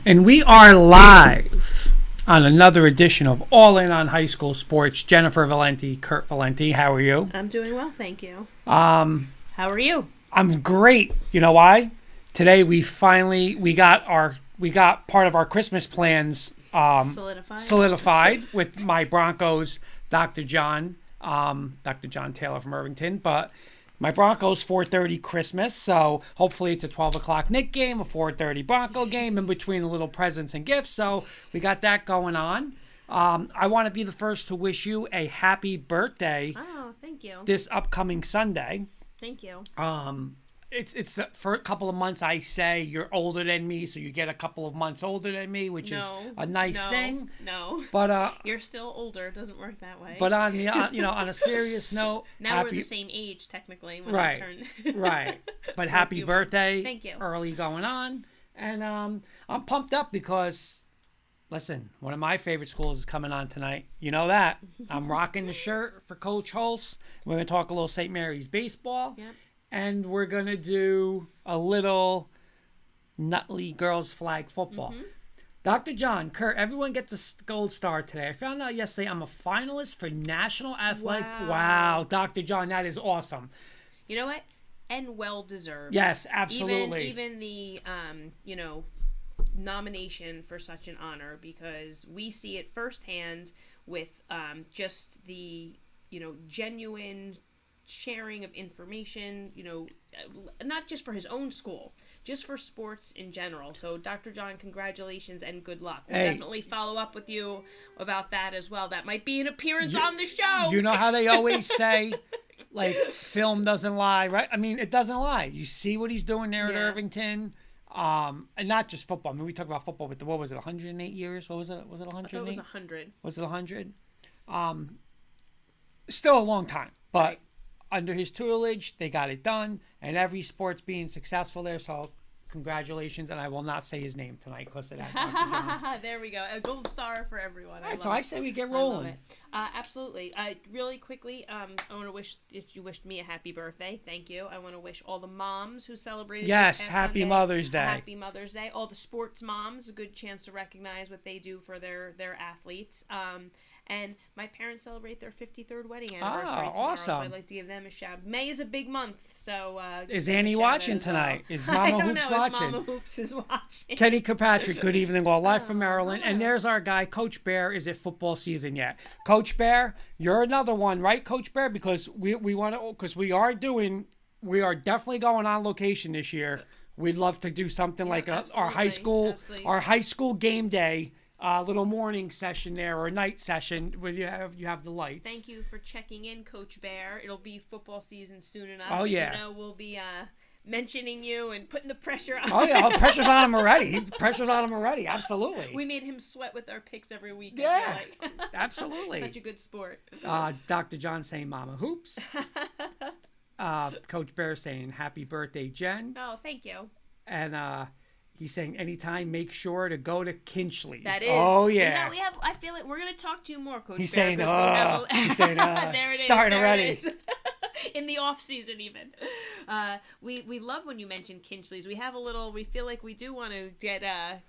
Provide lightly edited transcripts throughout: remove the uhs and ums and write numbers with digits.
And we are live on another edition of All In on High School Sports. Jennifer Valenti, Kurt Valenti, how are you? I'm doing well, thank you. How are you? I'm great. You know why? Today we got part of our Christmas plans solidified with my Broncos, Dr. John Taylor from Irvington, but my Broncos 4:30 Christmas, so hopefully it's a 12 o'clock Knick game, a 4:30 Bronco game, in between a little presents and gifts, so we got that going on. I want to be the first to wish you a happy birthday. Oh, thank you. This upcoming Sunday. Thank you. It's for a couple of months I say you're older than me, so you get a couple of months older than me, which is a nice thing. No, but you're still older. It doesn't work that way. But on a serious note, now we're the same age technically when I turn. Right. But happy birthday! Thank you. Early going on, and I'm pumped up because, listen, one of my favorite schools is coming on tonight. You know that. I'm rocking the shirt for Coach Hulse. We're gonna talk a little St. Mary's baseball. Yep. And we're going to do a little Nutley Girls Flag Football. Mm-hmm. Dr. John, Kurt, everyone gets a gold star today. I found out yesterday I'm a finalist for National Athletic. Wow, Dr. John, that is awesome. You know what? And well deserved. Yes, absolutely. Even the, nomination for such an honor, because we see it firsthand with just the, genuine sharing of information, not just for his own school, just for sports in general. So Dr. John, congratulations and good luck. We'll definitely follow up with you about that as well. That might be an appearance on the show. You know how they always say, like, film doesn't lie, right? I mean, it doesn't lie. You see what he's doing there at Irvington. And not just football. I mean, we talk about football, but what was it, 108 years? What was it? Was it 108? I thought it was 100. Was it 100? Still a long time, but right. Under his tutelage, they got it done, and every sport's being successful there, so congratulations, and I will not say his name tonight because of that. There we go. A gold star for everyone. All right, so I say we get rolling. Absolutely. Really quickly, I want to wish, if you wished me a happy birthday, thank you. I want to wish all the moms who celebrated this past happy Sunday, Mother's Day. Happy Mother's Day. All the sports moms, a good chance to recognize what they do for their athletes. And my parents celebrate their 53rd wedding anniversary tomorrow, awesome. So I'd like to give them a shout. May is a big month, so... is Annie watching tonight? Well. Is Mama Hoops watching? Mama Hoops is watching. Kenny Kirkpatrick, good evening, all live from Maryland. And there's our guy, Coach Bear. Is it football season yet? Coach Bear, you're another one, right, Coach Bear? Because we want to, because we are definitely going on location this year. We'd love to do something like our high school game day. Little morning session there, or a night session where you have the lights. Thank you for checking in, Coach Bear. It'll be football season soon enough. Oh yeah. We'll be mentioning you and putting the pressure on. Oh yeah, pressure's on him already. Pressure's on him already. Absolutely. We made him sweat with our picks every week. Yeah, absolutely. Such a good sport. Dr. John saying Mama Hoops. Coach Bear saying happy birthday, Jen. Oh, thank you. And he's saying anytime, make sure to go to Kinchley's. That is. Oh yeah. We have. I feel like we're gonna talk to you more, Coach. He's Bear, saying, he's saying, there it starting is. already. In the off season, even. We love when you mention Kinchley's. We have a little. We feel like we do want to get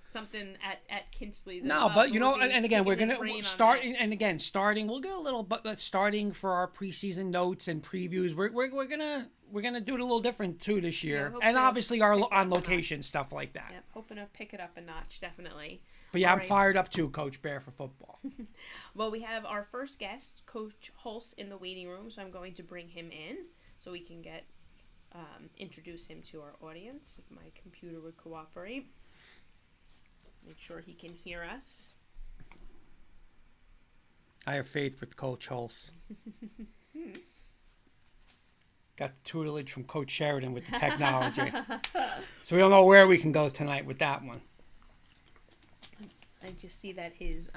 something at Kinchley's. No, but and again, we're gonna start. And again, we'll get a little, but starting for our preseason notes and previews. We're gonna do it a little different too this year, and obviously our on location stuff like that. Yep, hoping to pick it up a notch, definitely. But yeah, I'm fired up too, Coach Bear, for football. Well, we have our first guest, Coach Hulse, in the waiting room, so I'm going to bring him in so we can introduce him to our audience. If my computer would cooperate, make sure he can hear us. I have faith with Coach Hulse. Got the tutelage from Coach Sheridan with the technology. So we don't know where we can go tonight with that one. I just see that his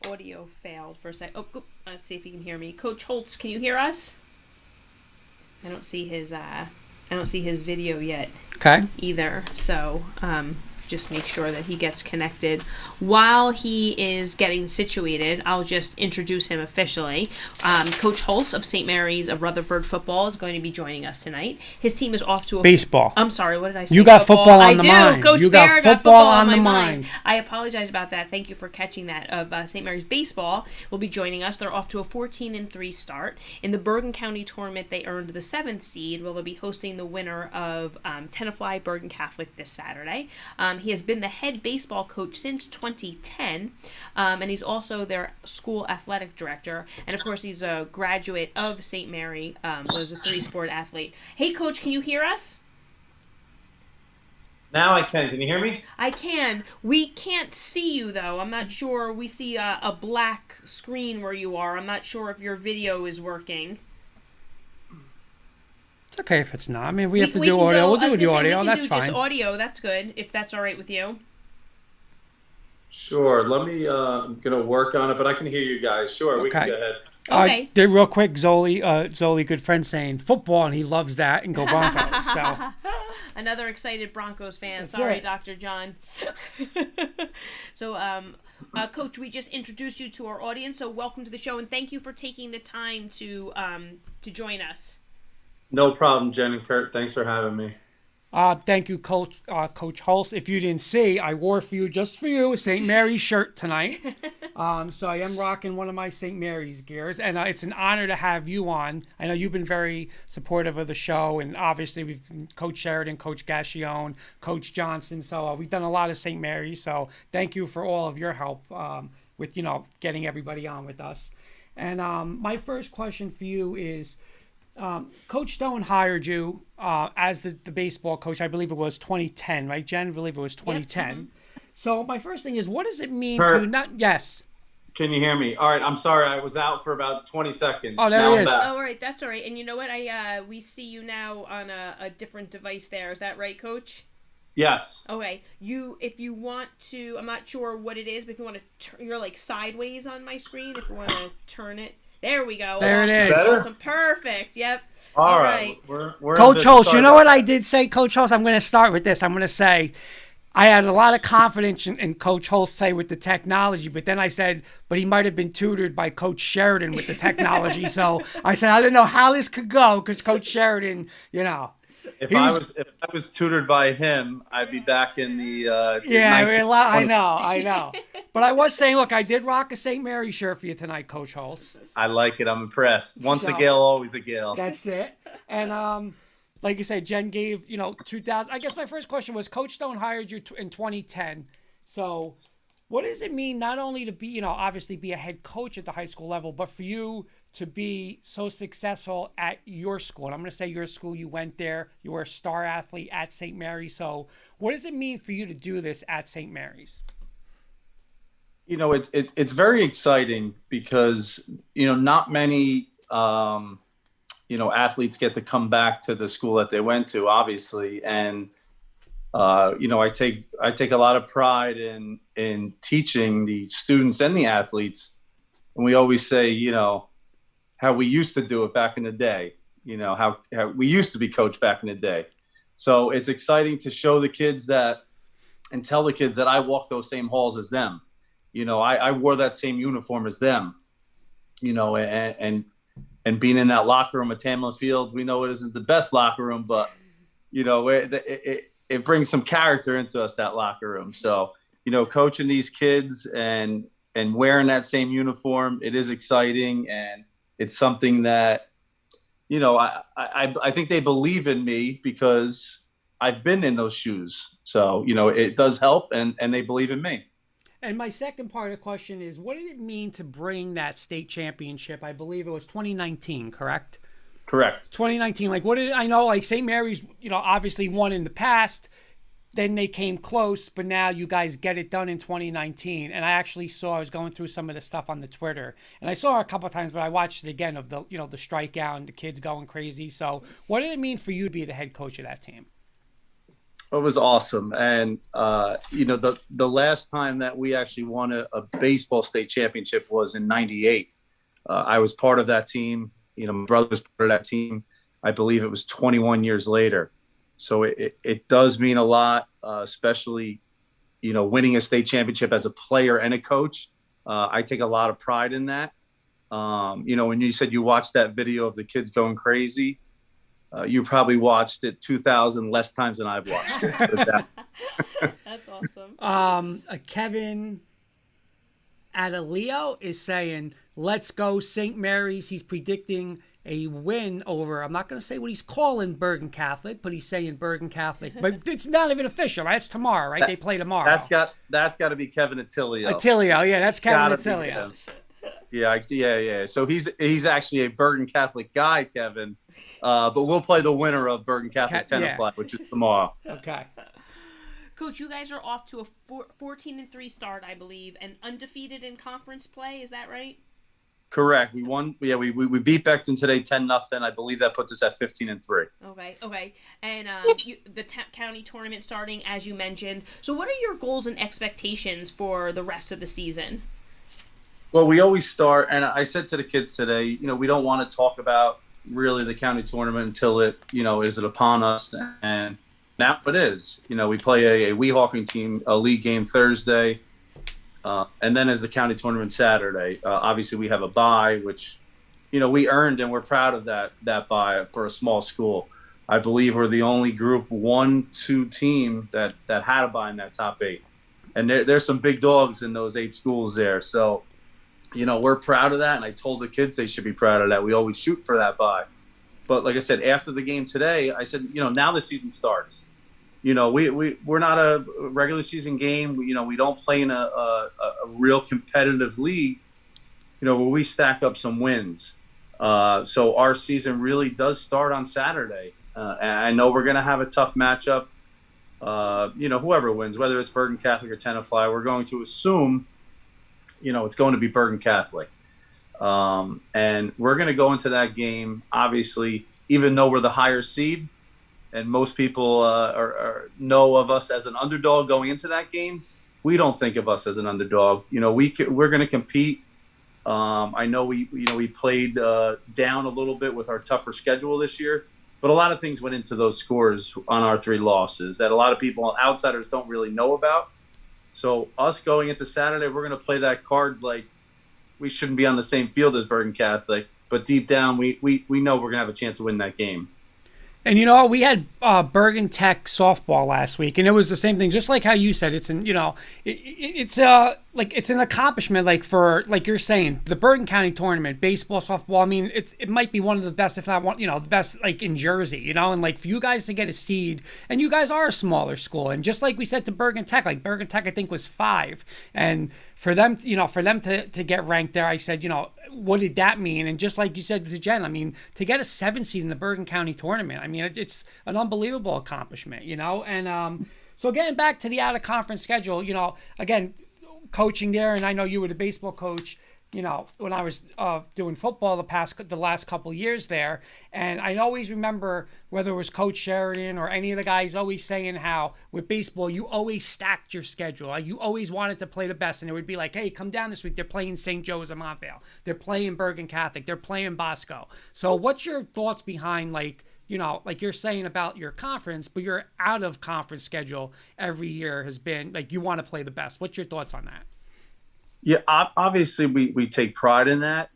audio failed for a sec. Oh, let's see if he can hear me. Coach Hulse, can you hear us? I don't see his video yet. Okay. Either. So just make sure that he gets connected. While he is getting situated, I'll just introduce him officially. Coach Hulse of St. Mary's of Rutherford Football is going to be joining us tonight. His team is off to a baseball. I'm sorry, what did I say? You got football on the mind. I do. Coach you Bear got football on my mind. I apologize about that. Thank you for catching that. Of St. Mary's baseball will be joining us. They're off to a 14-3 start. In the Bergen County tournament, they earned the 7th seed. They'll be hosting the winner of Tenafly Bergen Catholic this Saturday. He has been the head baseball coach since 2010, and he's also their school athletic director. And of course, he's a graduate of St. Mary, was a 3-sport athlete. Hey, Coach, can you hear us? Now I can. Can you hear me? I can. We can't see you, though. I'm not sure. We see a black screen where you are. I'm not sure if your video is working. It's okay if it's not. I mean, we have to do audio. We'll do the audio. That's fine. Just audio. That's good, if that's all right with you. Sure. Let me, I'm going to work on it, but I can hear you guys. Sure, okay. We can go ahead. Okay. Did real quick, Zoli, good friend, saying football, and he loves that, and go Broncos. So another excited Broncos fan. That's Sorry, it. Dr. John. So, Coach, we just introduced you to our audience, so welcome to the show, and thank you for taking the time to join us. No problem, Jen and Kurt. Thanks for having me. Thank you, Coach Hulse. If you didn't see, I wore for you, just for you, a St. Mary's shirt tonight. So I am rocking one of my St. Mary's gears, and it's an honor to have you on. I know you've been very supportive of the show, and obviously we've Coach Sheridan, Coach Gascione, Coach Johnson. So we've done a lot of St. Mary's. So thank you for all of your help with getting everybody on with us. And my first question for you is, Coach Stone hired you as the baseball coach. I believe it was 2010, right, Jen? I believe it was 2010. Yep. So my first thing is, what does it mean for you? Yes. Can you hear me? All right. I'm sorry. I was out for about 20 seconds. Oh, there he is. Oh, all right. That's all right. And you know what? We see you now on a different device there. Is that right, Coach? Yes. Okay. If you want to, I'm not sure what it is, but if you want to, you're like sideways on my screen. If you want to turn it. There we go. There awesome. It is. Awesome. Perfect. Yep. All right. We're Coach Hulse, you know what I did say, Coach Hulse? I'm going to start with this. I'm going to say I had a lot of confidence in Coach Hulse say with the technology, but then I said, but he might have been tutored by Coach Sheridan with the technology. So I said, I didn't know how this could go because Coach Sheridan, If I was tutored by him, I'd be back in the I know. But I was saying, look, I did rock a St. Mary shirt for you tonight, Coach Hulse. I like it. I'm impressed. Once a Gale, always a Gale. That's it. And like you said, Jen gave 2000. I guess my first question was, Coach Stone hired you in 2010. So what does it mean not only to be, obviously be a head coach at the high school level, but for you to be so successful at your school? And I'm going to say your school, you went there, you were a star athlete at St. Mary's. So what does it mean for you to do this at St. Mary's? It's very exciting because, not many, athletes get to come back to the school that they went to, obviously. And, I take a lot of pride in teaching the students and the athletes. And we always say, how we used to do it back in the day, how we used to be coached back in the day. So it's exciting to show the kids and tell the kids that I walk those same halls as them. I wore that same uniform as them, and being in that locker room at Tamlin Field, we know it isn't the best locker room, but, it brings some character into us, that locker room. So, coaching these kids and wearing that same uniform, it is exciting. And it's something that, I think they believe in me because I've been in those shoes. So, it does help and they believe in me. And my second part of the question is, what did it mean to bring that state championship? I believe it was 2019, correct? Correct. 2019. What did I know? St. Mary's, obviously won in the past. Then they came close, but now you guys get it done in 2019. And I actually I was going through some of the stuff on the Twitter, and I saw it a couple of times, but I watched it again of the strikeout and the kids going crazy. So what did it mean for you to be the head coach of that team? It was awesome. And, the last time that we actually won a baseball state championship was in 98. I was part of that team. My brother was part of that team. I believe it was 21 years later. So it does mean a lot, especially, winning a state championship as a player and a coach. I take a lot of pride in that. When you said you watched that video of the kids going crazy, you probably watched it 2,000 less times than I've watched it. That's awesome. Kevin Adalio is saying, let's go St. Mary's. He's predicting a win over, I'm not going to say what he's calling Bergen Catholic, but he's saying Bergen Catholic. But it's not even official, right? It's tomorrow, right? They play tomorrow. That's got to be Kevin Attilio. Attilio, yeah, that's Kevin Attilio. Yeah. So he's actually a Bergen Catholic guy, Kevin. But we'll play the winner of Bergen Catholic Tenafly, which is tomorrow. Okay. Coach, you guys are off to a 14-3 start, I believe, and undefeated in conference play. Is that right? Correct. We won. Yeah, we beat Beckton today 10-0. I believe that puts us at 15-3. Okay. And the county tournament starting, as you mentioned. So what are your goals and expectations for the rest of the season? Well, we always start, and I said to the kids today, we don't want to talk about really the county tournament until it is upon us, and now it is. We play a Weehawken team, a league game Thursday. And then as the county tournament Saturday, obviously we have a bye, which, we earned, and we're proud of that bye for a small school. I believe we're the only Group 1-2 team that had a bye in that top 8. And there's some big dogs in those 8 schools there. So, we're proud of that. And I told the kids they should be proud of that. We always shoot for that bye. But like I said, after the game today, I said, now the season starts. We're not a regular season game. We don't play in a real competitive league, where we stack up some wins. So our season really does start on Saturday. And I know we're going to have a tough matchup. Whoever wins, whether it's Bergen Catholic or Tenafly, we're going to assume, it's going to be Bergen Catholic. And we're going to go into that game, obviously, even though we're the higher seed. And most people know of us as an underdog going into that game. We don't think of us as an underdog. We're going to compete. I know we played down a little bit with our tougher schedule this year, but a lot of things went into those scores on our 3 losses that a lot of people, outsiders, don't really know about. So us going into Saturday, we're going to play that card like we shouldn't be on the same field as Bergen Catholic, but deep down we know we're going to have a chance to win that game. And we had Bergen Tech softball last week, and it was the same thing. Just like how you said, it's an it's an accomplishment. Like you're saying, the Bergen County tournament, baseball, softball. I mean, it might be one of the best, if not one, the best, in Jersey. And for you guys to get a seed, and you guys are a smaller school, and just like we said to Bergen Tech, Bergen Tech I think was 5, and for them, to get ranked there, I said, what did that mean? And just like you said to Jen, I mean, to get a 7 seed in the Bergen County tournament, I mean, it's an unbelievable accomplishment, And so getting back to the out-of-conference schedule, again, coaching there, and I know you were the baseball coach, when I was doing football the last couple years there, and I always remember whether it was Coach Sheridan or any of the guys always saying how with baseball you always stacked your schedule. You always wanted to play the best, and it would be like, hey, come down this week. They're playing St. Joe's of Montvale. They're playing Bergen Catholic. They're playing Bosco. So what's your thoughts behind like you're saying about your conference, but your out of conference schedule every year has been like you want to play the best. What's your thoughts on that? Yeah, obviously we take pride in that.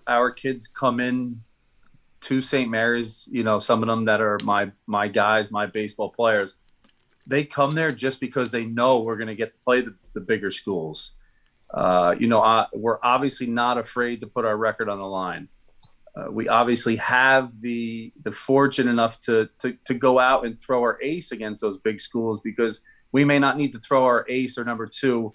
Our kids come in to St. Mary's, some of them that are my guys, my baseball players, they come there just because they know we're going to get to play the bigger schools. We're obviously not afraid to put our record on the line. We obviously have the fortune enough to go out and throw our ace against those big schools because we may not need to throw our ace or number 2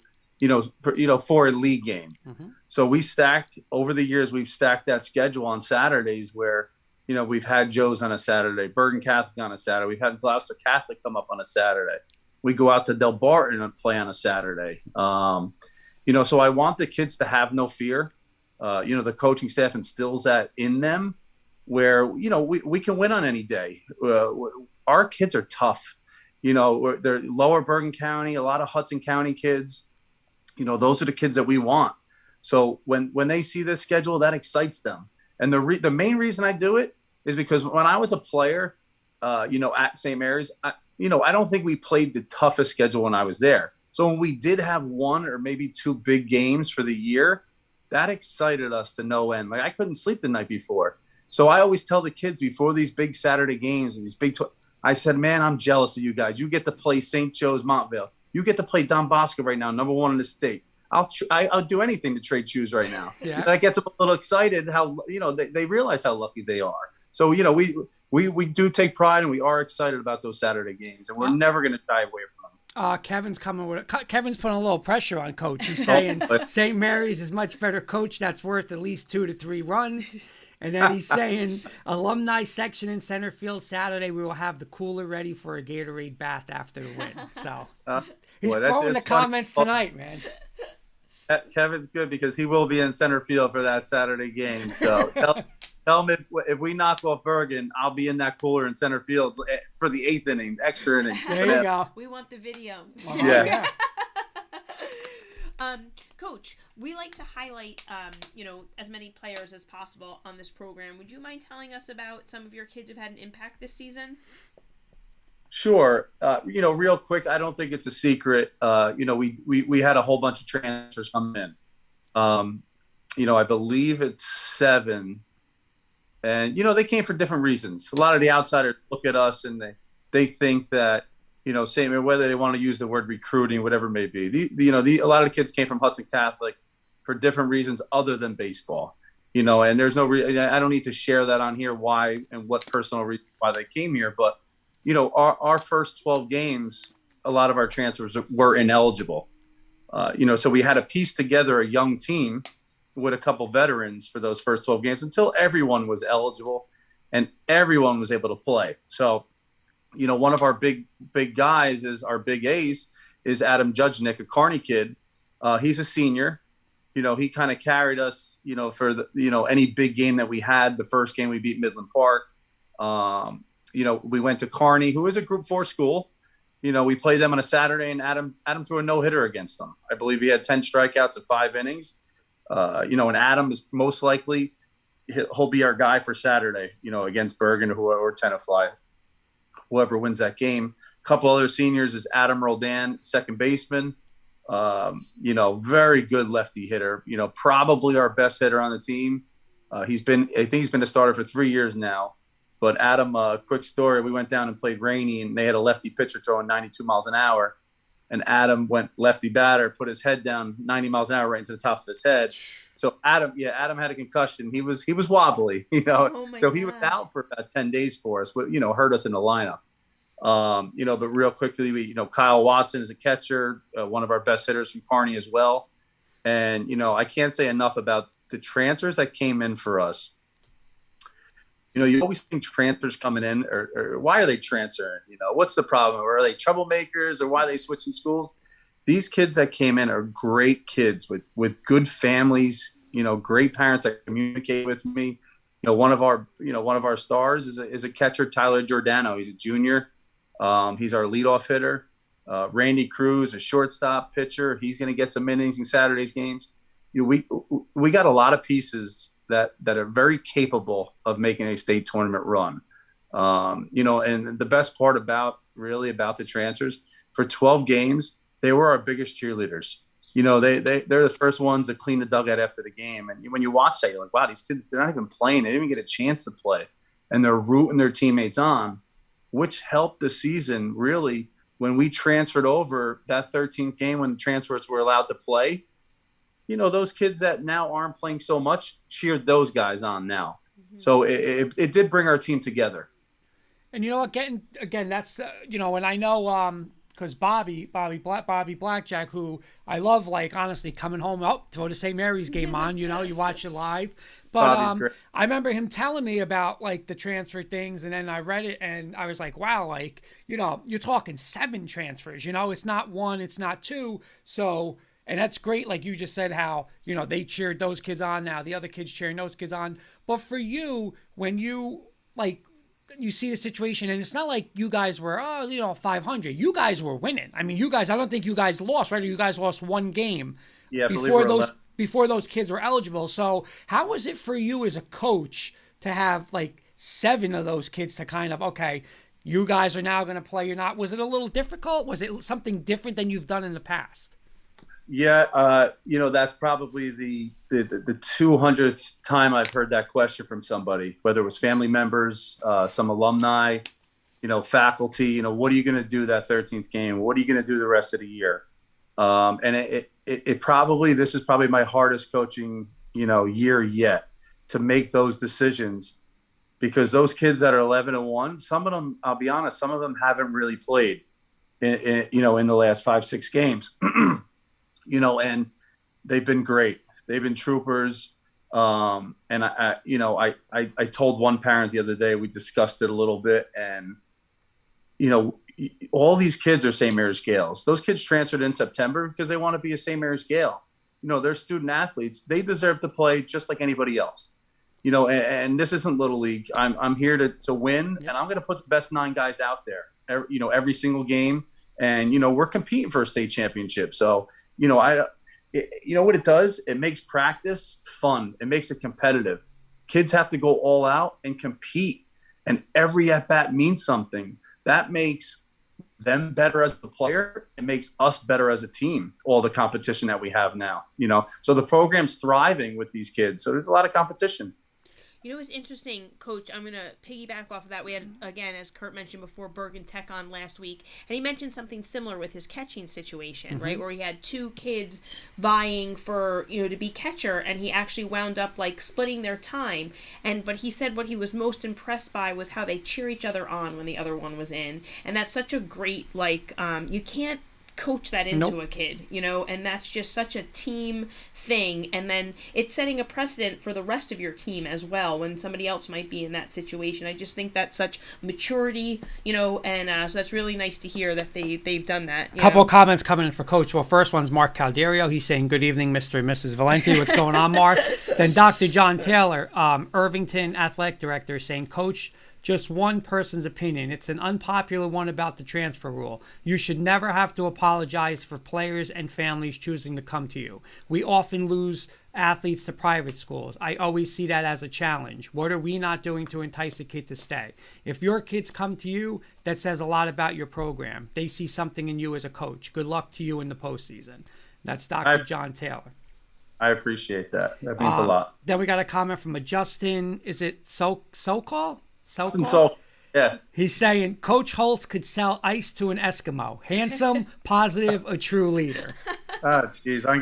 for a league game. Mm-hmm. So we stacked over the years. We've stacked that schedule on Saturdays where, we've had Joe's on a Saturday, Bergen Catholic on a Saturday. We've had Gloucester Catholic come up on a Saturday. We go out to Del Barton and play on a Saturday. So I want the kids to have no fear. The coaching staff instills that in them where, we can win on any day. Our kids are tough. They're lower Bergen County, a lot of Hudson County kids. Those are the kids that we want. So when they see this schedule, that excites them. And the main reason I do it is because when I was a player, at St. Mary's, I don't think we played the toughest schedule when I was there. So when we did have one or maybe two big games for the year, that excited us to no end. Like I couldn't sleep the night before. So I always tell the kids before these big Saturday games and these I said, man, I'm jealous of you guys. You get to play St. Joe's Montvale. You get to play Don Bosco right now, number one in the state. I'll do anything to trade shoes right now. Yeah. That gets them a little excited. How they realize how lucky they are. So we do take pride and we are excited about those Saturday games, and we're never going to shy away from them. Kevin's putting a little pressure on Coach. He's saying St. Mary's is much better coach. That's worth at least 2 to 3 runs. And then he's saying alumni section in center field Saturday. We will have the cooler ready for a Gatorade bath after the win. So he's throwing the comments tonight, man. Kevin's good because he will be in center field for that Saturday game. So tell him if we knock off Bergen, I'll be in that cooler in center field for the 8th inning, extra innings. There you go. We want the video. Yeah. Coach, we like to highlight, as many players as possible on this program. Would you mind telling us about some of your kids who've had an impact this season? Sure. Real quick, I don't think it's a secret. We had a whole bunch of transfers come in. I believe it's 7. And, they came for different reasons. A lot of the outsiders look at us and they think that, whether they want to use the word recruiting, whatever it may be. A lot of the kids came from Hudson Catholic for different reasons other than baseball. And there's no I don't need to share that on here why and what personal reason why they came here. But, our first 12 games, a lot of our transfers were ineligible. So we had to piece together a young team with a couple veterans for those first 12 games until everyone was eligible and everyone was able to play. So, one of our big guys is our big ace is Adam Judgnick, a Kearney kid. He's a senior. He kind of carried us, for the, any big game that we had. The first game we beat Midland Park. We went to Kearney, who is a Group 4 school. We played them on a Saturday, and Adam threw a no-hitter against them. I believe he had 10 strikeouts in 5 innings. And Adam is most likely he'll be our guy for Saturday, against Bergen or Tenafly, whoever wins that game. A couple other seniors is Adam Roldan, second baseman. Very good lefty hitter. Probably our best hitter on the team. I think he's been a starter for 3 years now. But Adam, quick story, we went down and played Rainey, and they had a lefty pitcher throwing 92 miles an hour. And Adam went lefty batter, put his head down 90 miles an hour right into the top of his head. So Adam had a concussion. He was wobbly, so he was out for about 10 days for us, but, hurt us in the lineup. But real quickly, Kyle Watson is a catcher, one of our best hitters from Kearney as well. And, I can't say enough about the transfers that came in for us. You always think transfers coming in, or why are they transferring? What's the problem? Or are they troublemakers, or why are they switching schools? These kids that came in are great kids with good families, great parents that communicate with me. One of our stars is a catcher, Tyler Giordano. He's a junior. He's our leadoff hitter. Randy Cruz, a shortstop pitcher. He's going to get some innings in Saturday's games. We got a lot of pieces that are very capable of making a state tournament run. And the best part about the transfers, for 12 games, they were our biggest cheerleaders. They're the first ones to clean the dugout after the game. And when you watch that, you're like, wow, these kids, they're not even playing. They didn't even get a chance to play. And they're rooting their teammates on, which helped the season really when we transferred over that 13th game when transfers were allowed to play. Those kids that now aren't playing so much cheered those guys on now. Mm-hmm. So it did bring our team together. And again, that's the, and I know, because Bobby Blackjack, who I love, honestly, coming home, throw the St. Mary's game on, you watch it live. But I remember him telling me about the transfer things, and then I read it and I was like, wow, you're talking 7 transfers, it's not 1, it's not 2. So, and that's great. Like you just said, how, they cheered those kids on, now the other kids cheering those kids on. But for you, when you you see the situation, and it's not like you guys were, 500. You guys were winning. I mean, I don't think you guys lost, right? Or you guys lost 1 game before those kids were eligible. So how was it for you as a coach to have 7 of those kids to kind of, okay, You guys are now going to play. You're not. Was it a little difficult? Was it something different than you've done in the past? Yeah, that's probably the 200th time I've heard that question from somebody, whether it was family members, some alumni, faculty. What are you going to do that 13th game? What are you going to do the rest of the year? And this is probably my hardest coaching, year yet, to make those decisions, because those kids that are 11-1, some of them, I'll be honest, some of them haven't really played in the last 5-6 games. And they've been great. They've been troopers. And I told one parent the other day, we discussed it a little bit, and, all these kids are St. Mary's Gales. Those kids transferred in September because they want to be a St. Mary's Gale. They're student athletes. They deserve to play just like anybody else. And this isn't Little League. I'm here to win, and I'm going to put the best 9 guys out there, every single game. And, we're competing for a state championship. So, what it does? It makes practice fun. It makes it competitive. Kids have to go all out and compete, and every at-bat means something. That makes them better as a player. It makes us better as a team, all the competition that we have now, So the program's thriving with these kids. So there's a lot of competition. It's interesting, Coach. I'm going to piggyback off of that. We had, again, as Kurt mentioned before, Bergen Tech on last week, and he mentioned something similar with his catching situation, right, where he had 2 kids vying for, to be catcher, and he actually wound up, splitting their time. But he said what he was most impressed by was how they cheer each other on when the other one was in, and that's such a great, you can't coach that into a kid, and that's just such a team thing. And then it's setting a precedent for the rest of your team as well when somebody else might be in that situation. I just think that's such maturity, and so that's really nice to hear that they've done that. Couple of comments coming in for Coach. Well, first one's Mark Calderio. He's saying, good evening, Mr. and Mrs. Valenti. What's going on, Mark? Then Dr. John Taylor, Irvington Athletic Director, saying, Coach, just one person's opinion. It's an unpopular one about the transfer rule. You should never have to apologize for players and families choosing to come to you. We often lose athletes to private schools. I always see that as a challenge. What are we not doing to entice a kid to stay? If your kids come to you, that says a lot about your program. They see something in you as a coach. Good luck to you in the postseason. That's Dr. John Taylor. I appreciate that. That means a lot. Then we got a comment from a Justin. Is it Sokol? Yeah. He's saying Coach Hulse could sell ice to an Eskimo. Handsome, positive, a true leader. Oh, jeez, I'm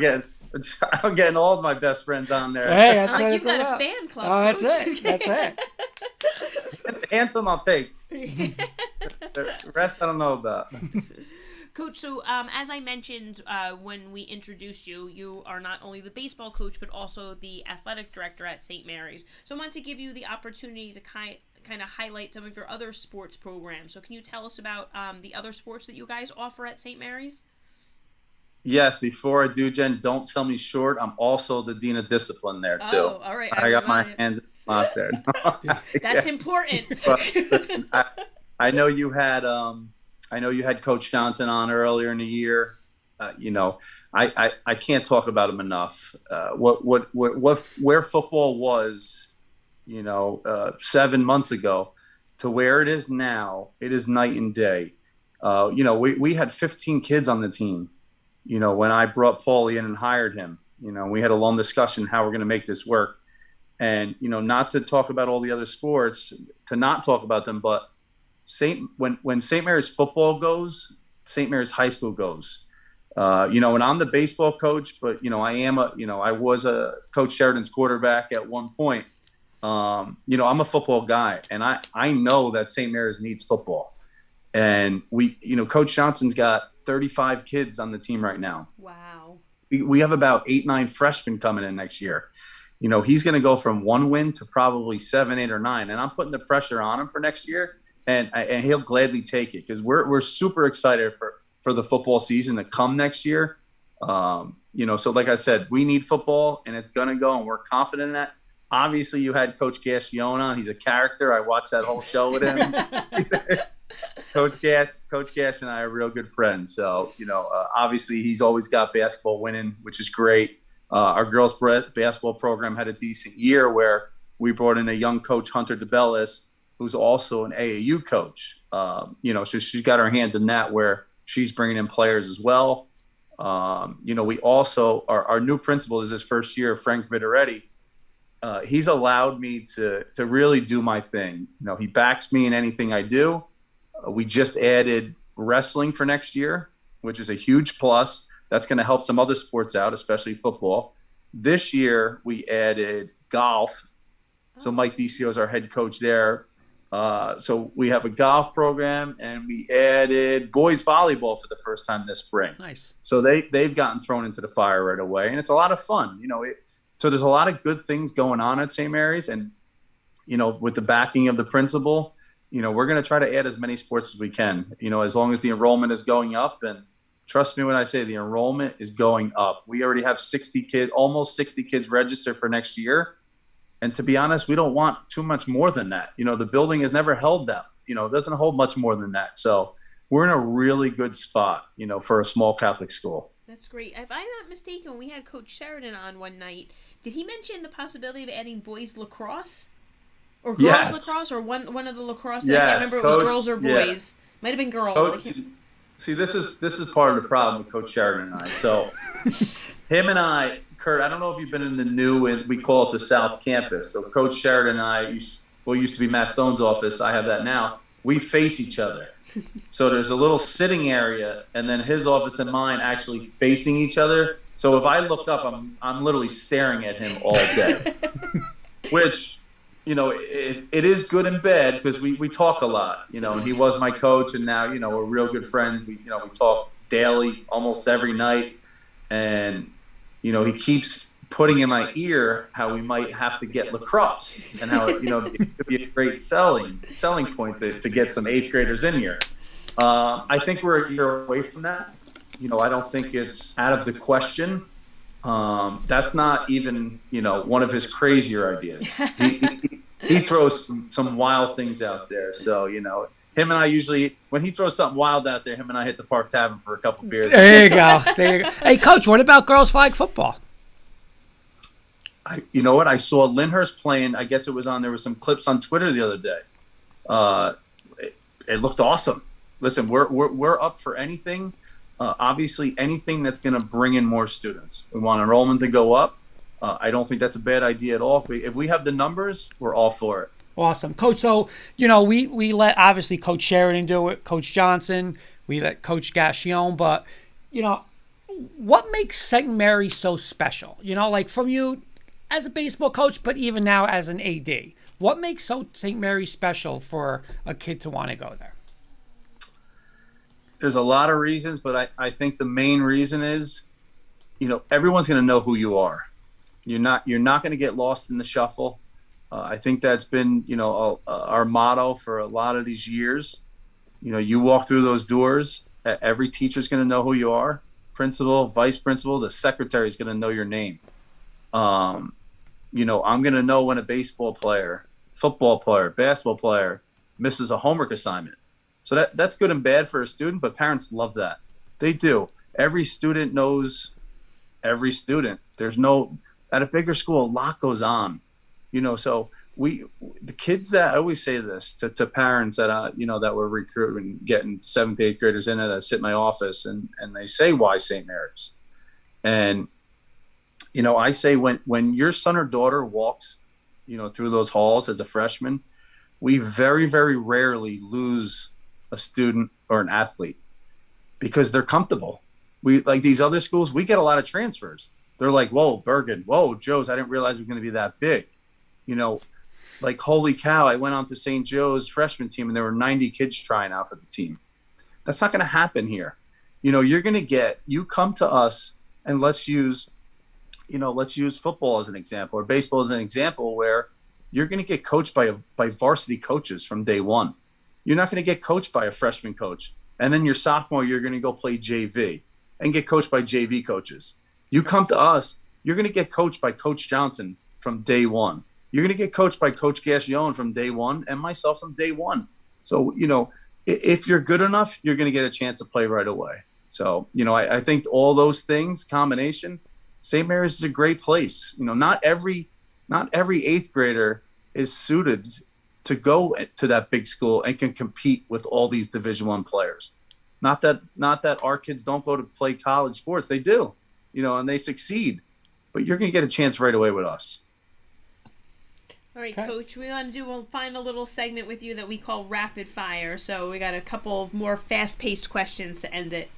getting all of my best friends on there. Hey, that's like what you've got about. a fan club. Oh, that's it. Handsome, I'll take. The rest I don't know about. Coach, so as I mentioned when we introduced you, you are not only the baseball coach, but also the athletic director at St. Mary's. So I wanted to give you the opportunity to kind of highlight some of your other sports programs. So can you tell us about the other sports that you guys offer at St. Mary's? Yes, before I do, Jen, don't sell me short. I'm also the Dean of Discipline there, too. Oh, all right. I got my hand out there. That's important. But listen, I know you had Coach Johnson on earlier in the year. I can't talk about him enough. Where football was, 7 months ago to where it is now, it is night and day. We had 15 kids on the team. When I brought Paulie in and hired him, we had a long discussion how we're going to make this work. And, not to talk about all the other sports, to not talk about them, but when St. Mary's football goes, St. Mary's High School goes. And I'm the baseball coach, but, I was a Coach Sheridan's quarterback at one point. I'm a football guy, and I know that St. Mary's needs football. And Coach Johnson's got 35 kids on the team right now. Wow. We have about 8-9 freshmen coming in next year. He's going to go from 1 win to probably 7, 8, or 9. And I'm putting the pressure on him for next year, and he'll gladly take it because we're super excited for the football season to come next year. So like I said, we need football, and it's going to go, and we're confident in that. Obviously, you had Coach Gascione on. He's a character. I watched that whole show with him. Coach Gash and I are real good friends. So, obviously he's always got basketball winning, which is great. Our girls basketball program had a decent year where we brought in a young coach, Hunter DeBellis, who's also an AAU coach. So she's got her hand in that where she's bringing in players as well. We also, our new principal is his first year, Frank Viteretti. He's allowed me to really do my thing. He backs me in anything I do. We just added wrestling for next year, which is a huge plus. That's going to help some other sports out, especially football. This year, we added golf. So Mike DCO is our head coach there. So we have a golf program, and we added boys volleyball for the first time this spring. Nice. So they've gotten thrown into the fire right away, and it's a lot of fun. So there's a lot of good things going on at St. Mary's, and with the backing of the principal, we're going to try to add as many sports as we can. As long as the enrollment is going up, and trust me when I say the enrollment is going up. We already have almost 60 kids registered for next year. And to be honest, we don't want too much more than that. The building has never held that. It doesn't hold much more than that. So we're in a really good spot, for a small Catholic school. That's great. If I'm not mistaken, we had Coach Sheridan on one night. Did he mention the possibility of adding boys lacrosse? Or girls lacrosse? Or one of the lacrosse? Yes, I can't remember if it was girls or boys. Yeah. Might have been girls. See, this is part of the problem with Coach Sheridan and I. So him and I, Kurt, I don't know if you've been in the new, and we call it the South Campus. So Coach Sheridan and I, used to be Matt Stone's office. I have that now. We face each other. So there's a little sitting area, and then his office and mine actually facing each other. So if I look up, I'm literally staring at him all day, which, it is good and bad because we talk a lot, and he was my coach, and now, we're real good friends. We talk daily, almost every night. And, he keeps putting in my ear how we might have to get lacrosse and how, it could be a great selling point to get some 8th graders in here. I think we're a year away from that. I don't think it's out of the question. That's not even, one of his crazier ideas. He throws some wild things out there. So, him and I usually, when he throws something wild out there, him and I hit the Park Tavern for a couple beers. There you go. Hey, Coach, what about girls flag football? You know what? I saw Lyndhurst playing. I guess there was some clips on Twitter the other day. It looked awesome. Listen, we're up for anything. Obviously, anything that's going to bring in more students. We want enrollment to go up. I don't think that's a bad idea at all. If we have the numbers, we're all for it. Awesome. Coach, so, we let, obviously, Coach Sheridan do it, Coach Johnson, we let Coach Gassion, but, what makes St. Mary's so special? From you as a baseball coach, but even now as an AD, what makes St. Mary's special for a kid to want to go there? There's a lot of reasons, but I think the main reason is, everyone's going to know who you are. You're not going to get lost in the shuffle. I think that's been, our motto for a lot of these years. You walk through those doors, every teacher's going to know who you are. Principal, vice principal, the secretary is going to know your name. I'm going to know when a baseball player, football player, basketball player misses a homework assignment. So that's good and bad for a student, but parents love that. They do. Every student knows every student. At a bigger school, a lot goes on. So the kids that, I always say this to parents that, that we're recruiting, getting 7th, 8th graders in that sit in my office, and they say, why St. Mary's? And, I say when your son or daughter walks, through those halls as a freshman, we very, very rarely lose a student or an athlete because they're comfortable. We, like these other schools, we get a lot of transfers. They're like, whoa, Bergen, whoa, Joe's, I didn't realize it was going to be that big. Like, holy cow, I went on to St. Joe's freshman team and there were 90 kids trying out for the team. That's not going to happen here. You're going to you come to us, and let's use football as an example, or baseball as an example, where you're going to get coached by varsity coaches from day one. You're not going to get coached by a freshman coach. And then your sophomore, you're going to go play JV and get coached by JV coaches. You come to us, you're going to get coached by Coach Johnson from day one. You're going to get coached by Coach Gassion from day one, and myself from day one. So, if you're good enough, you're going to get a chance to play right away. So, I think all those things, combination, St. Mary's is a great place. Not every 8th grader is suited to go to that big school and can compete with all these Division I players. Not that our kids don't go to play college sports. They do, and they succeed. But you're going to get a chance right away with us. All right, Coach, we want to do a final little segment with you that we call Rapid Fire. So we got a couple more fast-paced questions to end it.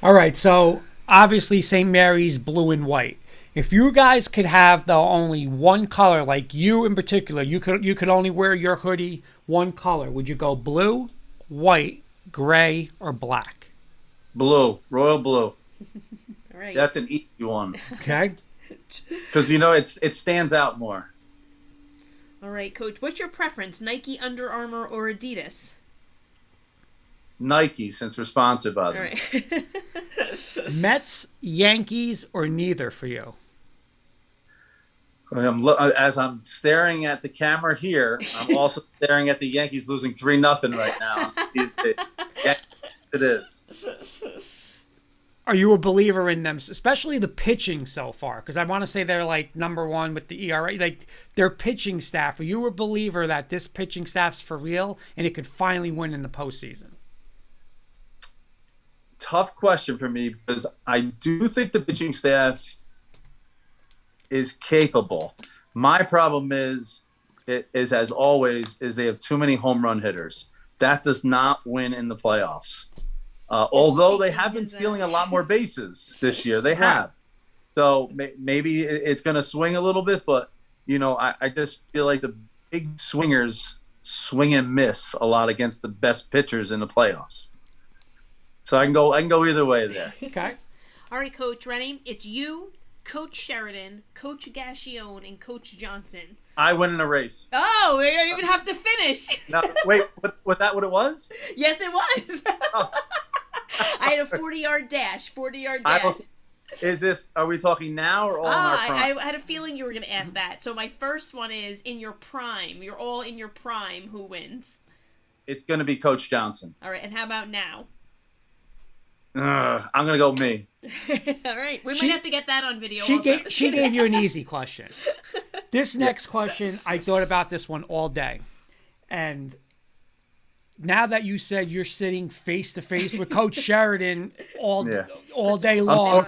All right, so obviously St. Mary's blue and white. If you guys could have the only one color, like you in particular, you could only wear your hoodie one color. Would you go blue, white, gray, or black? Blue, royal blue. All right. That's an easy one. Okay. Because it stands out more. All right, Coach. What's your preference, Nike, Under Armour, or Adidas? Nike, since we're sponsored by them. All right. Mets, Yankees, or neither for you? As I'm staring at the camera here, I'm also staring at the Yankees losing 3-0 right now. It is. Are you a believer in them, especially the pitching so far? Because I want to say they're like number one with the ERA, like their pitching staff. Are you a believer that this pitching staff's for real and it could finally win in the postseason? Tough question for me because I do think the pitching staff is capable. My problem is as always, is they have too many home run hitters. That does not win in the playoffs. Although they have been stealing a lot more bases this year. They have. So maybe it's going to swing a little bit, but, I just feel like the big swingers swing and miss a lot against the best pitchers in the playoffs. So I can go either way there. Okay. All right, Coach. Ready? It's you, Coach Sheridan, Coach Gascione, and Coach Johnson. I win in a race. Oh, we don't even have to finish. No, wait, was that what it was? Yes, it was. Oh. I had a 40-yard dash. Are we talking now or all in our prime? I had a feeling you were going to ask that. So my first one is in your prime. You're all in your prime. Who wins? It's going to be Coach Johnson. All right, and how about now? I'm going to go me. All right. We might have to get that on video. She gave you an easy question. This next question, I thought about this one all day. And now that you said you're sitting face-to-face with Coach Sheridan all day long,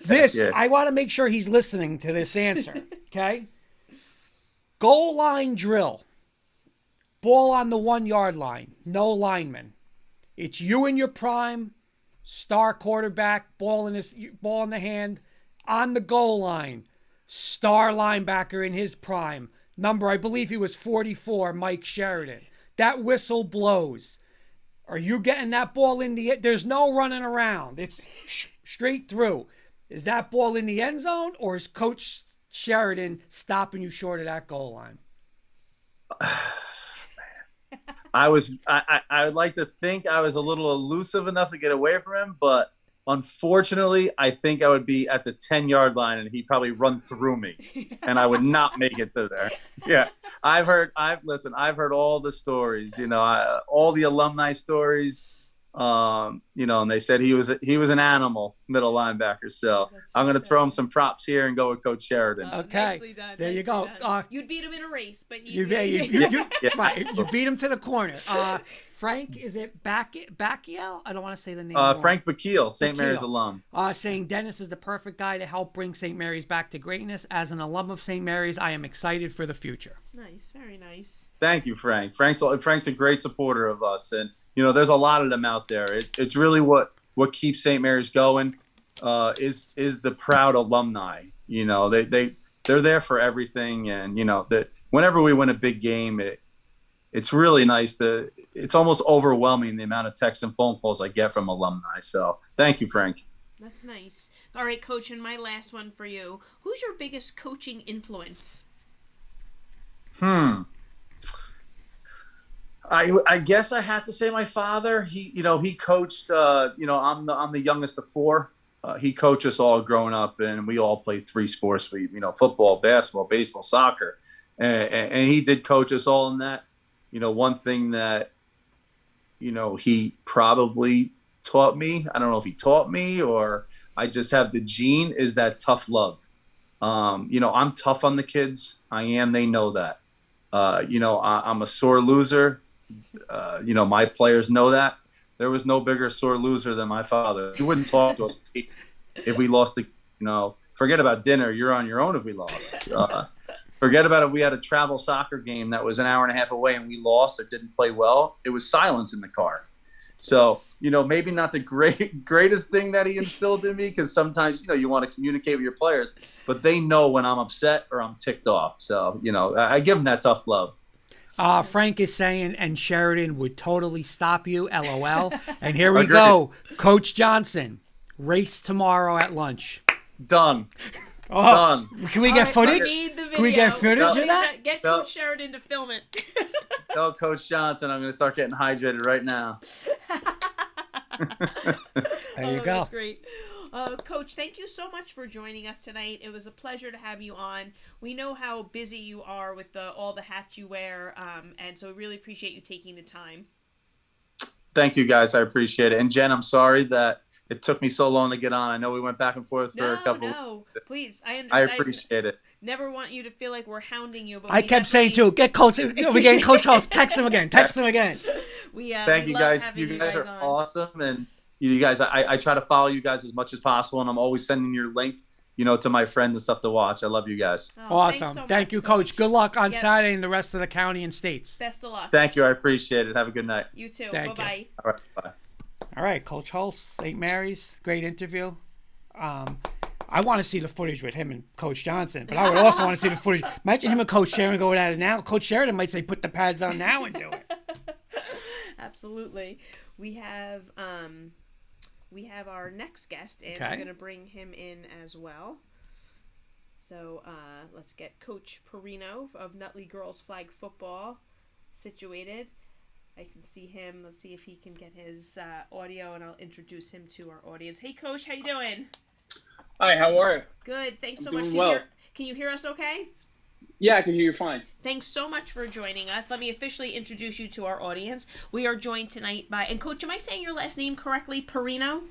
I want to make sure he's listening to this answer, okay? Goal line drill. Ball on the 1-yard line. No lineman. It's you in your prime. Star quarterback, ball in the hand, on the goal line. Star linebacker in his prime. Number, I believe he was 44, Mike Sheridan. That whistle blows. Are you getting that ball in the end? There's no running around. It's straight through. Is that ball in the end zone, or is Coach Sheridan stopping you short of that goal line? I would like to think I was a little elusive enough to get away from him, but unfortunately, I think I would be at the 10-yard line and he'd probably run through me and I would not make it to there. Yeah. I've heard all the stories, all the alumni stories, and they said he was an animal middle linebacker. So I'm going to throw him some props here and go with Coach Sheridan. Okay. Nicely done. There you go. You'd beat him in a race, but you beat him to the corner. Frank, is it Bacchiel? I don't want to say the name. Frank Bacchiel, St. Mary's alum. Saying Dennis is the perfect guy to help bring St. Mary's back to greatness. As an alum of St. Mary's, I am excited for the future. Nice. Very nice. Thank you, Frank. Frank's a great supporter of us. And, there's a lot of them out there. It's really what keeps St. Mary's going is the proud alumni. They're there for everything. And, that whenever we win a big game, it's really nice. It's almost overwhelming the amount of texts and phone calls I get from alumni. So thank you, Frank. That's nice. All right, Coach, and my last one for you. Who's your biggest coaching influence? I guess I have to say my father. He coached. I'm the youngest of four. He coached us all growing up, and we all played 3 sports. Football, basketball, baseball, soccer, and he did coach us all in that. One thing that, he probably taught me, I don't know if he taught me or I just have the gene, is that tough love. I'm tough on the kids. I am. They know that. I'm a sore loser. My players know that. There was no bigger sore loser than my father. He wouldn't talk to us if we lost forget about dinner. You're on your own if we lost. Forget about it. We had a travel soccer game that was an hour and a half away and we lost or didn't play well. It was silence in the car. So, maybe not the greatest thing that he instilled in me, because sometimes, you want to communicate with your players, but they know when I'm upset or I'm ticked off. So, I give them that tough love. Frank is saying, and Sheridan would totally stop you, LOL. And here we go. Coach Johnson, race tomorrow at lunch. Done. Done. Can we get footage? Can we get footage of that? Get Coach Sheridan to film it. Tell Coach Johnson I'm going to start getting hydrated right now. There you go. That's great. Coach, thank you so much for joining us tonight. It was a pleasure to have you on. We know how busy you are with all the hats you wear, and so we really appreciate you taking the time. Thank you, guys. I appreciate it. And Jen, I'm sorry that it took me so long to get on. I know we went back and forth for a couple. No, please. I appreciate it. Never want you to feel like we're hounding you. But I kept saying too, get Coach. We're getting Coach Hulse. Text him again. Thank you guys. You guys are awesome, and you guys. I try to follow you guys as much as possible, and I'm always sending your link, to my friends and stuff to watch. I love you guys. Awesome. Thank you, Coach. Good luck on Saturday and the rest of the county and states. Best of luck. Thank you. I appreciate it. Have a good night. You too. Bye-bye. All right. Bye. All right, Coach Hulse, St. Mary's, great interview. I want to see the footage with him and Coach Johnson, but I would also want to see the footage. Imagine him and Coach Sheridan going at it now. Coach Sheridan might say, put the pads on now and do it. Absolutely. We have our next guest, and we're going to bring him in as well. So let's get Coach Porrino of Nutley Girls Flag Football situated. I can see him. Let's see if he can get his audio, and I'll introduce him to our audience. Hey, Coach, how you doing? Hi, how are you? Good. Thanks so I'm much. doing Can you hear us okay? Yeah, I can hear you fine. Thanks so much for joining us. Let me officially introduce you to our audience. We are joined tonight by, and Coach, am I saying your last name correctly, Porrino?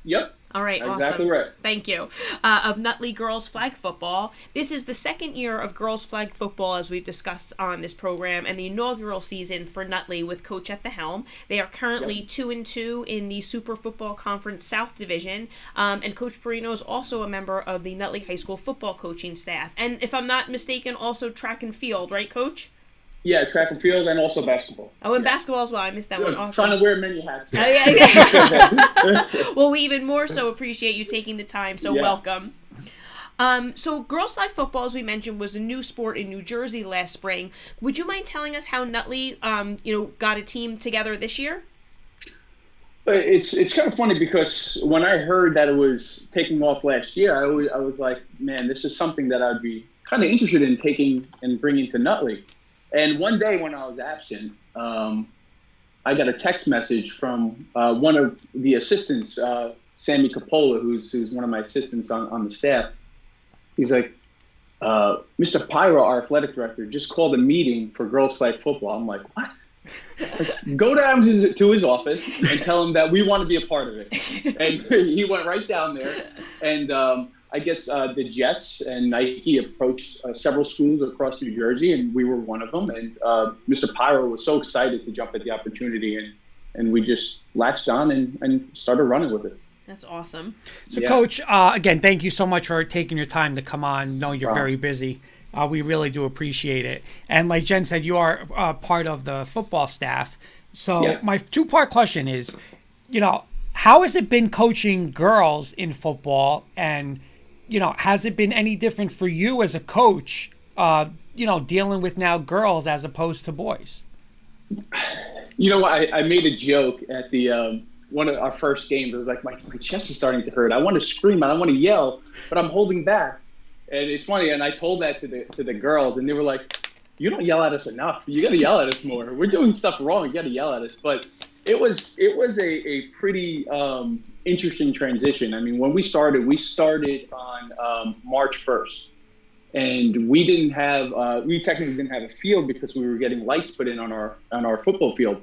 Yep. All right, That's awesome. Exactly right. Thank you. Of Nutley Girls Flag Football. This is the second year of Girls Flag Football, as we've discussed on this program, and the inaugural season for Nutley with Coach at the helm. They are currently 2-2 in the Super Football Conference South Division, and Coach Porrino is also a member of the Nutley High School football coaching staff. And if I'm not mistaken, also track and field, right, Coach? Yeah, track and field and also basketball. Oh, and basketball as well. I missed that one. Awesome. Trying to wear many hats. Oh, yeah. Well, we even more so appreciate you taking the time, so welcome. So girls flag football, as we mentioned, was a new sport in New Jersey last spring. Would you mind telling us how Nutley, got a team together this year? It's kind of funny because when I heard that it was taking off last year, I was like, man, this is something that I'd be kind of interested in taking and bringing to Nutley. And one day when I was absent, I got a text message from one of the assistants, Sammy Capola, who's one of my assistants on the staff. He's like, Mr. Pyro, our athletic director, just called a meeting for girls flag football. I'm like, what? Like, go down to his office and tell him that we want to be a part of it. And he went right down there. And I guess the Jets and Nike approached several schools across New Jersey, and we were one of them. And Mr. Pyro was so excited to jump at the opportunity, and we just latched on and started running with it. That's awesome. So, Coach, again, thank you so much for taking your time to come on. No, you're very busy. We really do appreciate it. And like Jen said, you are part of the football staff. So my two-part question is, how has it been coaching girls in football? And, has it been any different for you as a coach, dealing with now girls as opposed to boys? I made a joke at the one of our first games. I was like, my chest is starting to hurt. I want to scream and I want to yell, but I'm holding back. And it's funny, and I told that to the girls, and they were like, "You don't yell at us enough. You got to yell at us more. We're doing stuff wrong. You got to yell at us." But it was a pretty interesting transition. I mean, when we started on March 1st, and we technically didn't have a field because we were getting lights put in on our football field.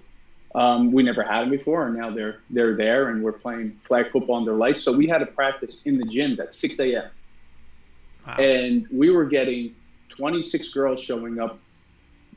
We never had them before, and now they're there, and we're playing flag football under lights. So we had to practice in the gym at 6 a.m. Wow. And we were getting 26 girls showing up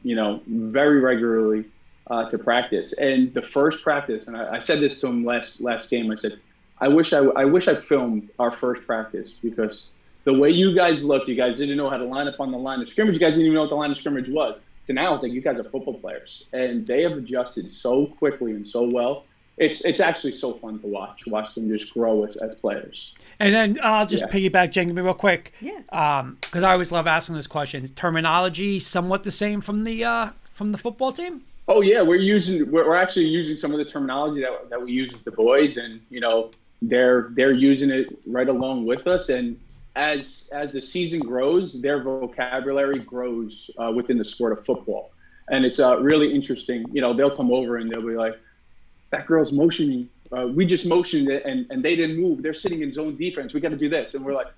very regularly to practice. And the first practice, and I said this to him last game, I said, I wish I filmed our first practice, because the way you guys looked, you guys didn't know how to line up on the line of scrimmage. You guys didn't even know what the line of scrimmage was. So now it's like, you guys are football players, and they have adjusted so quickly and so well. It's actually so fun to watch them just grow as players. And then I'll just piggyback, Jen, real quick. Yeah. Because I always love asking this question. Is terminology somewhat the same from the football team? Oh yeah, we're actually using some of the terminology that we use with the boys, and they're using it right along with us. And as the season grows, their vocabulary grows within the sport of football, and it's really interesting. They'll come over and they'll be like, "That girl's motioning. We just motioned it, and they didn't move. They're sitting in zone defense. We got to do this." And we're like,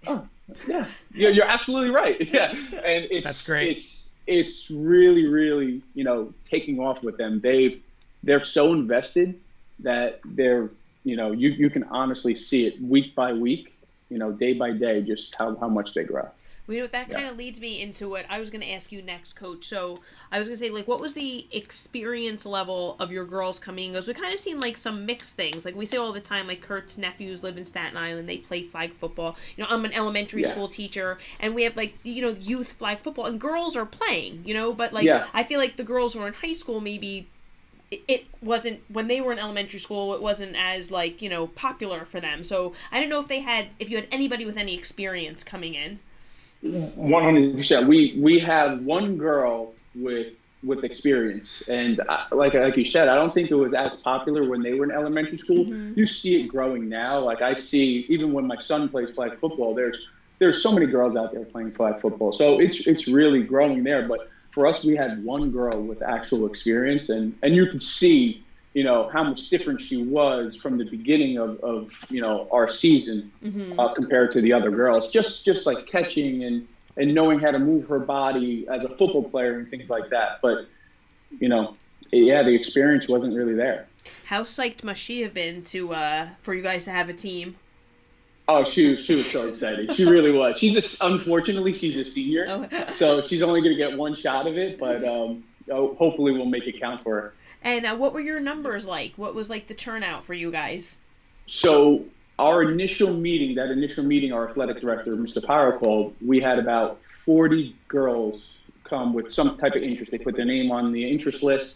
"Oh, yeah, you're absolutely right." Yeah, and that's great. It's really, really, taking off with them. They're so invested that they're, you can honestly see it week by week, day by day, just how much they grow. Well, that kind of leads me into what I was going to ask you next, Coach. So I was going to say, what was the experience level of your girls coming in? Because we kind of seen, some mixed things. We say all the time, Kurt's nephews live in Staten Island. They play flag football. I'm an elementary school teacher, and we have, youth flag football, and girls are playing, but, I feel like the girls who are in high school, maybe it wasn't, when they were in elementary school, it wasn't as, popular for them. So I don't know if you had anybody with any experience coming in. 100%. We have one girl with experience, and like you said, I don't think it was as popular when they were in elementary school. Mm-hmm. You see it growing now. I see, even when my son plays flag football, there's so many girls out there playing flag football. So it's really growing there. But for us, we had one girl with actual experience, and you could see how much different she was from the beginning of our season, mm-hmm. Compared to the other girls. Just catching and knowing how to move her body as a football player and things like that. But the experience wasn't really there. How psyched must she have been for you guys to have a team? Oh, she was so excited. She really was. Unfortunately, she's a senior, so she's only going to get one shot of it. But hopefully, we'll make it count for her. And what were your numbers like? What was the turnout for you guys? So our initial meeting, our athletic director, Mr. Pyro, called, we had about 40 girls come with some type of interest. They put their name on the interest list.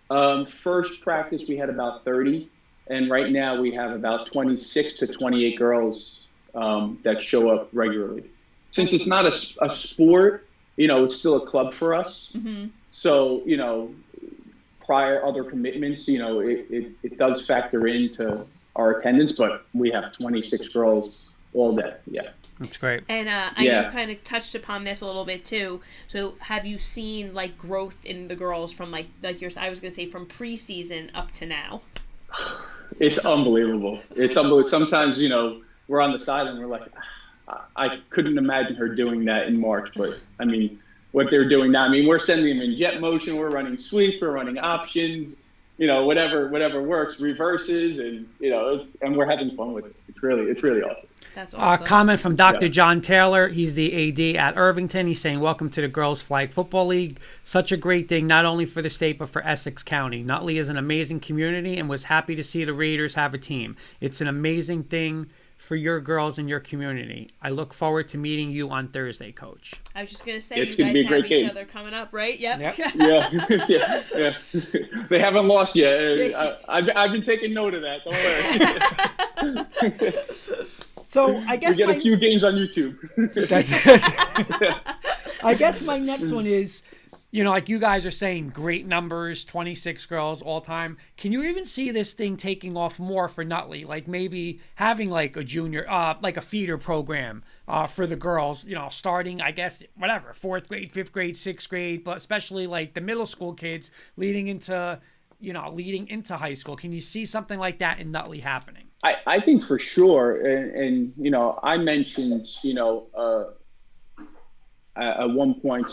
First practice, we had about 30. And right now we have about 26 to 28 girls that show up regularly. Since it's not a sport, it's still a club for us. Mm-hmm. So, prior other commitments, it does factor into our attendance, but we have 26 girls all day. Yeah. That's great. And I know you kind of touched upon this a little bit too. So have you seen growth in the girls from I was going to say from preseason up to now? It's unbelievable. It's unbelievable. Sometimes, we're on the side and we're like, I couldn't imagine her doing that in March, but I mean, what they're doing now. I mean, we're sending them in jet motion. We're running sweeps. We're running options. Whatever works, reverses, and and we're having fun with it. It's really awesome. That's awesome. Comment from Dr. John Taylor. He's the AD at Irvington. He's saying, "Welcome to the Girls Flag Football League. Such a great thing, not only for the state but for Essex County. Nutley is an amazing community, and was happy to see the Raiders have a team. It's an amazing thing for your girls and your community. I look forward to meeting you on Thursday, Coach." I was just going to say, you guys have each other coming up, right? Yep. Yeah. They haven't lost yet. I've been taking note of that. Don't worry. So I guess we get a few games on YouTube. I guess my next one is, like you guys are saying, great numbers, 26 girls all time. Can you even see this thing taking off more for Nutley? Maybe having a junior, a feeder program for the girls, starting, I guess, whatever, 4th grade, 5th grade, 6th grade, but especially the middle school kids leading into high school. Can you see something like that in Nutley happening? I think for sure. And I mentioned, at one point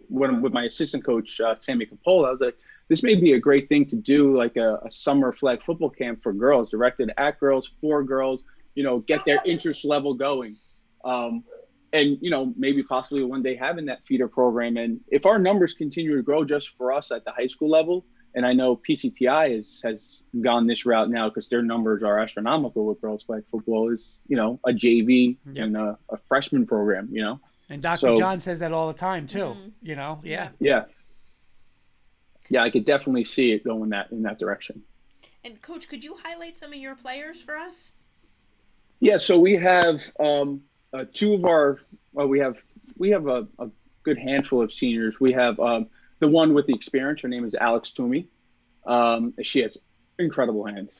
with my assistant coach, Sammy Capola, I was like, this may be a great thing to do, a summer flag football camp for girls, directed at girls, for girls, get their interest level going. and maybe possibly one day having that feeder program. And if our numbers continue to grow just for us at the high school level, and I know PCTI has gone this route now because their numbers are astronomical with girls flag football, is a JV and a freshman program, And Dr. John says that all the time too. Yeah, I could definitely see it going in that direction. And Coach, could you highlight some of your players for us? Yeah, so we have two of our. Well, we have a good handful of seniors. We have the one with the experience. Her name is Alex Toomey. She has incredible hands.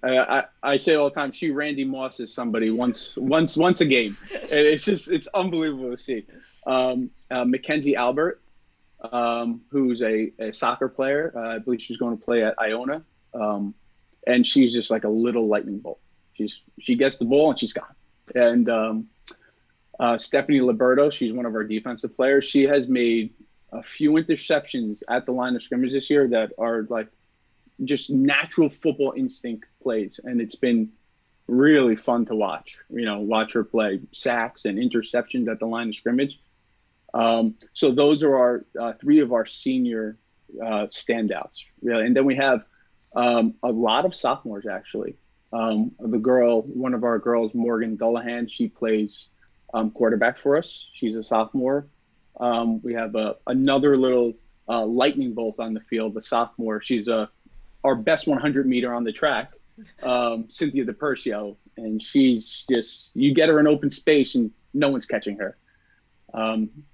I say all the time, she Randy Moss is somebody once a game. It's unbelievable to see. Mackenzie Albert, who's a soccer player. I believe she's going to play at Iona. And she's just like a little lightning bolt. She gets the ball and she's gone. And Stephanie Liberto, she's one of our defensive players. She has made a few interceptions at the line of scrimmage this year that are like just natural football instinct plays. And it's been really fun to watch, watch her play sacks and interceptions at the line of scrimmage. So those are our three of our senior standouts. Really. And then we have a lot of sophomores, actually. One of our girls, Morgan Dullahan, she plays quarterback for us. She's a sophomore. We have another little lightning bolt on the field, a sophomore. She's our best 100 meter on the track, Cynthia DePercio. And she's just, you get her in open space and no one's catching her.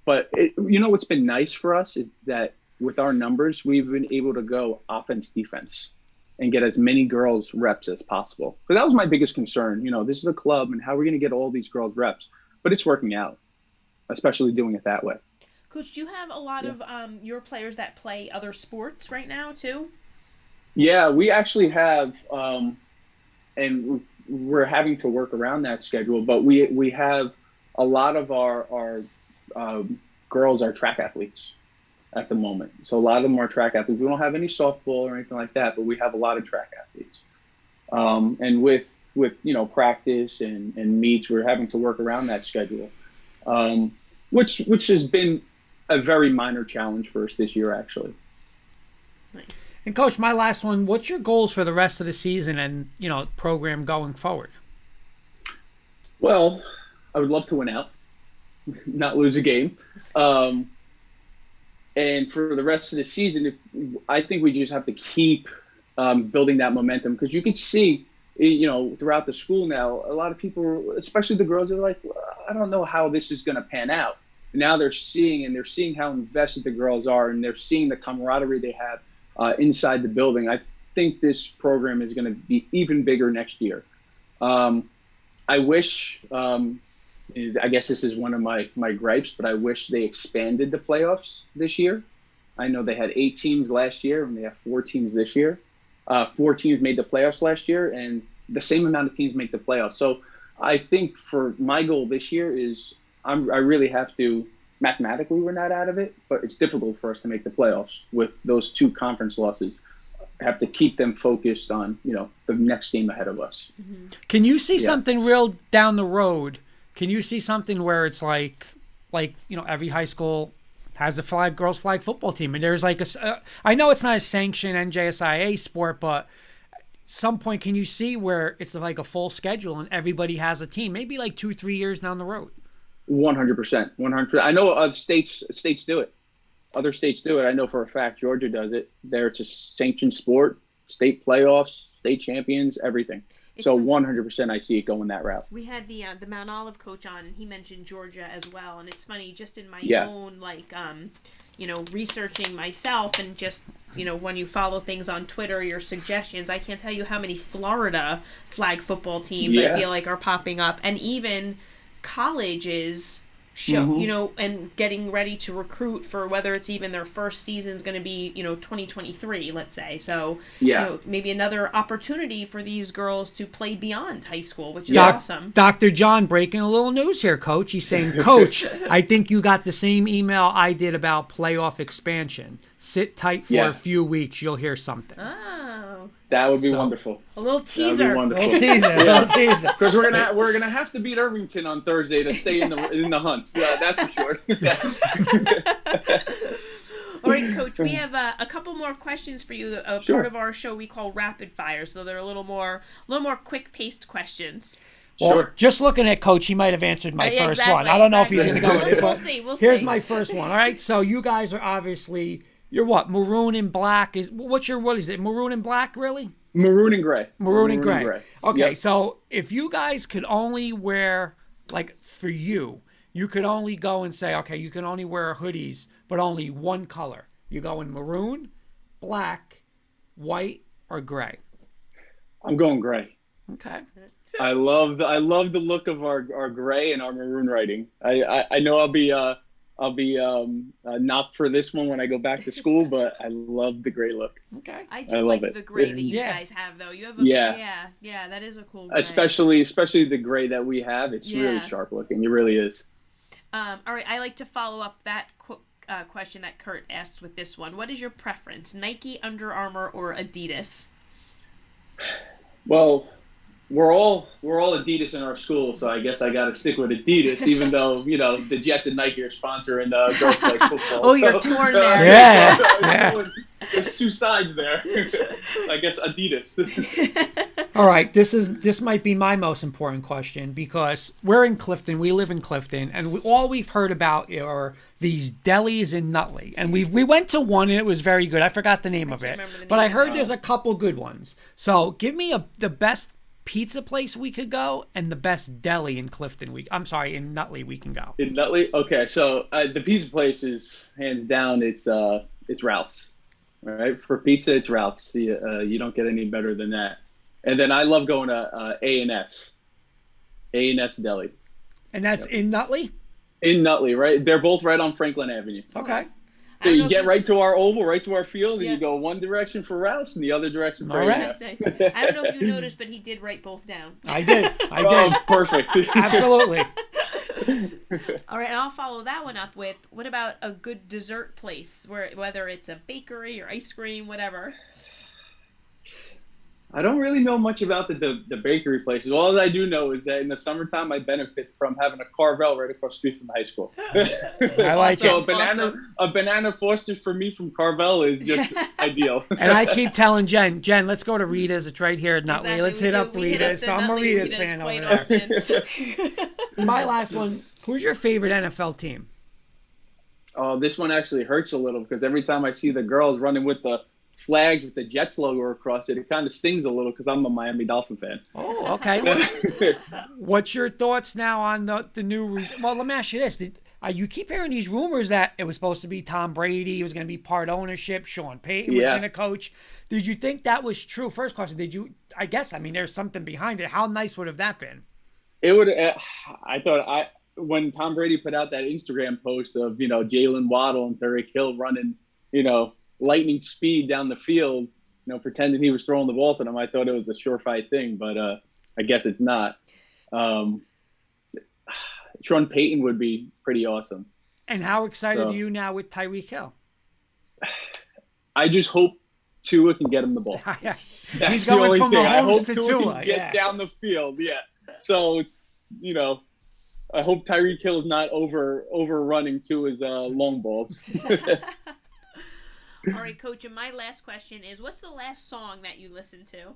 But what's been nice for us is that with our numbers, we've been able to go offense, defense, and get as many girls reps as possible. Because that was my biggest concern. This is a club, and how are we going to get all these girls reps? But it's working out, especially doing it that way. Coach, do you have a lot of your players that play other sports right now too? Yeah, we actually have, and we're having to work around that schedule. But we have a lot of our girls are track athletes at the moment. So a lot of them are track athletes. We don't have any softball or anything like that, but we have a lot of track athletes. And with practice and meets, we're having to work around that schedule, which has been a very minor challenge for us this year, actually. Nice. And Coach, my last one, what's your goals for the rest of the season and, program going forward? Well, I would love to win out, not lose a game. And for the rest of the season, I think we just have to keep building that momentum, because you could see, throughout the school now, a lot of people, especially the girls, are like, well, I don't know how this is going to pan out. Now they're seeing how invested the girls are, and they're seeing the camaraderie they have inside the building. I think this program is going to be even bigger next year. I wish, I guess this is one of my gripes, but I wish they expanded the playoffs this year. I know they had 8 teams last year, and they have 4 teams this year. 4 teams made the playoffs last year, and the same amount of teams make the playoffs. So I think for my goal this year is I really have to, mathematically we're not out of it, but it's difficult for us to make the playoffs with those 2 conference losses. I have to keep them focused on, the next game ahead of us. Mm-hmm. Can you see something real down the road? Can you see something where it's like every high school has a girls flag football team, and there's I know it's not a sanctioned NJSIA sport, but at some point, can you see where it's like a full schedule and everybody has a team, maybe like 2-3 years down the road? 100%. 100%. I know other states do it. Other states do it. I know for a fact Georgia does it. There, it's a sanctioned sport, state playoffs, state champions, everything. So 100% I see it going that route. We had the Mount Olive coach on, and he mentioned Georgia as well. And it's funny, just in my own, researching myself, and just, when you follow things on Twitter, your suggestions, I can't tell you how many Florida flag football teams I feel like are popping up. And even colleges and getting ready to recruit for whether it's even their first season is going to be, 2023, let's say. So, maybe another opportunity for these girls to play beyond high school, which is awesome. Dr. John, breaking a little news here, Coach. He's saying, Coach, I think you got the same email I did about playoff expansion. Sit tight for a few weeks. You'll hear something. Oh, That would be So- wonderful. A little That would teaser. be wonderful. Little teaser, little teaser. Because we're gonna have to beat Irvington on Thursday to stay in the hunt. Yeah, that's for sure. All right, Coach, we have a couple more questions for you. Sure. Part of our show we call rapid fire, so they're a little more quick-paced questions. Well, Sure. just looking at Coach, he might have answered my Yeah, first exactly, one. I don't know if he's going to go with it. We'll but see. We'll Here's see. my first one. All right. So you guys are obviously, you're what? Maroon and black what is it? Maroon and black, really? Maroon and gray. Maroon and gray. Okay. Yep. So if you guys could only wear, like for you could only go and say, okay, you can only wear hoodies, but only one color. You go in maroon, black, white, or gray. I'm going gray. Okay. I love the look of our gray and our maroon writing. I know I'll be knocked for this one when I go back to school, but I love the gray look. Okay. I I do love like it. the gray that you Yeah. guys have, though. You have a Yeah. yeah, that is a cool gray. Especially the gray that we have. It's really Yeah. sharp looking. It really is. All right, I like to follow up that question that Kurt asked with this one. What is your preference, Nike, Under Armour, or Adidas? Well, we're all Adidas in our school, so I guess I got to stick with Adidas, even though the Jets and Nike are sponsoring Girls Flag Football. Oh, you're torn there. Yeah. There's two sides there. I guess Adidas. All right, this might be my most important question because we're in Clifton. We live in Clifton, and all we've heard about are these delis in Nutley. And we went to one, and it was very good. I forgot the name of it, remember the but name I of heard it. there's a couple good ones. So give me the best pizza place we could go and the best deli in Clifton. In Nutley we can go. In Nutley, okay. So the pizza place is hands down. It's Ralph's. All right, for pizza, it's Ralph's. You don't get any better than that. And then I love going to A&S Deli. And that's in Nutley? In Nutley, right? They're both right on Franklin Avenue. Okay. So you get right to our oval, right to our field, and Yeah. you go one direction for Ralph's and the other direction for All right. A&S. I don't know if you noticed, but he did write both down. I did. Oh, perfect. Absolutely. All right, and I'll follow that one up with, what about a good dessert place, whether it's a bakery or ice cream, whatever? I don't really know much about the bakery places. All I do know is that in the summertime, I benefit from having a Carvel right across the street from the high school. I like So it. a banana Foster for me from Carvel is just ideal. And I keep telling Jen, let's go to Rita's. It's right here at Nutley. Exactly, Let's we hit do. up We hit up Rita's. the So I'm a Nutley Rita's Rita's fan quite over there. often. My last one. Who's your favorite NFL team? Oh, this one actually hurts a little because every time I see the girls running with the flags with the Jets logo across it, it kind of stings a little because I'm a Miami Dolphin fan. Oh, okay. What's your thoughts now on the new? Well, let me ask you this: you keep hearing these rumors that it was supposed to be Tom Brady, it was going to be part ownership, Sean Payton was going to coach. Did you think that was true? First question: did you? I guess. I mean, there's something behind it. How nice would have that been? It would. I thought when Tom Brady put out that Instagram post of Jalen Waddle and Tyreek Hill running lightning speed down the field, pretending he was throwing the ball to them, I thought it was a surefire thing, but I guess it's not. Sean Payton would be pretty awesome. And how excited are you now with Tyreek Hill? I just hope Tua can get him the ball. He's going from Mahomes to Tua. Can get down the field, yeah. So, I hope Tyreek Hill is not overrunning Tua's long balls. All right, Coach, and my last question is, what's the last song that you listened to?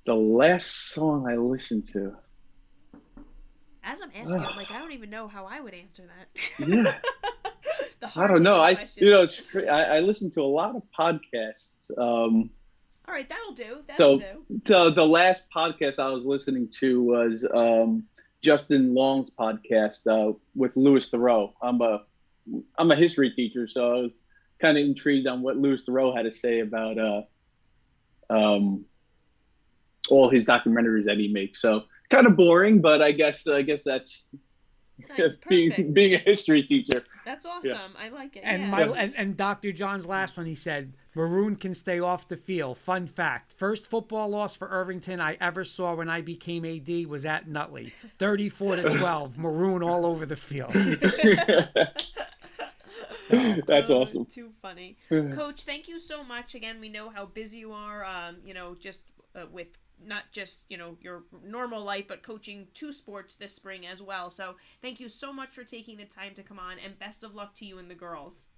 The last song I listened to. As I'm asking, I'm like, I don't even know how I would answer that. Yeah. I don't know. I listen to a lot of podcasts. All right, that'll do. So the last podcast I was listening to was Justin Long's podcast with Louis Theroux. I'm a history teacher, so I was kind of intrigued on what Louis Theroux had to say about all his documentaries that he makes. So kind of boring, but I guess that's nice, being a history teacher. That's awesome. Yeah. I like it. And and Dr. John's last one, he said, Maroon can stay off the field. Fun fact, first football loss for Irvington I ever saw when I became AD was at Nutley. 34-12, Maroon all over the field. That's awesome. Too funny. Coach, thank you so much. Again, we know how busy you are, just with not just, your normal life, but coaching 2 sports this spring as well. So thank you so much for taking the time to come on, and best of luck to you and the girls.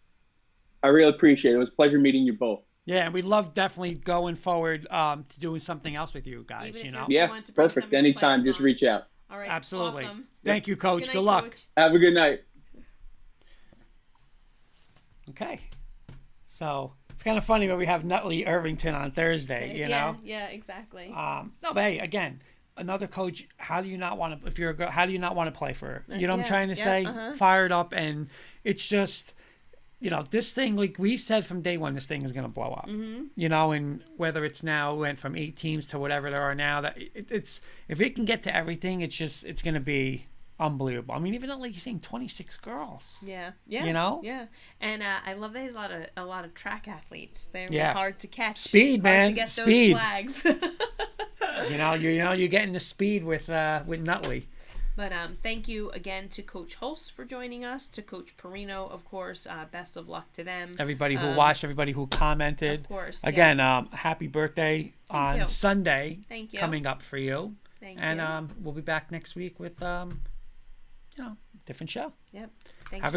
I really appreciate it. It was a pleasure meeting you both. Yeah, and we'd love definitely going forward to doing something else with you guys, Yeah, perfect. Anytime, just reach out. All right. Absolutely. Awesome. Thank you, Coach. Good Good night, luck. Coach. Have a good night. Okay. So it's kind of funny when we have Nutley Irvington on Thursday, you know? Yeah, exactly. No, but hey, again, another coach, how do you not want to, if you're a girl, how do you not want to play for her? You know what I'm trying to say? Fired up, and it's just, this thing, like we've said from day one, this thing is going to blow up. And whether it's now went from 8 teams to whatever there are now, that it's if it can get to everything, it's going to be unbelievable. I mean, even though, like you're saying, 26 girls. Yeah. Yeah. And I love that there's a lot of track athletes. They're hard to catch. Speed, man. Hard to get Speed. those flags. You're getting the speed with Nutley. But thank you again to Coach Hulse for joining us, to Coach Porrino, of course. Best of luck to them. Everybody who watched, everybody who commented. Of course. Again, happy birthday on Sunday. Thank you. Coming up for you. Thank you. And we'll be back next week with different show. Yep. Thanks.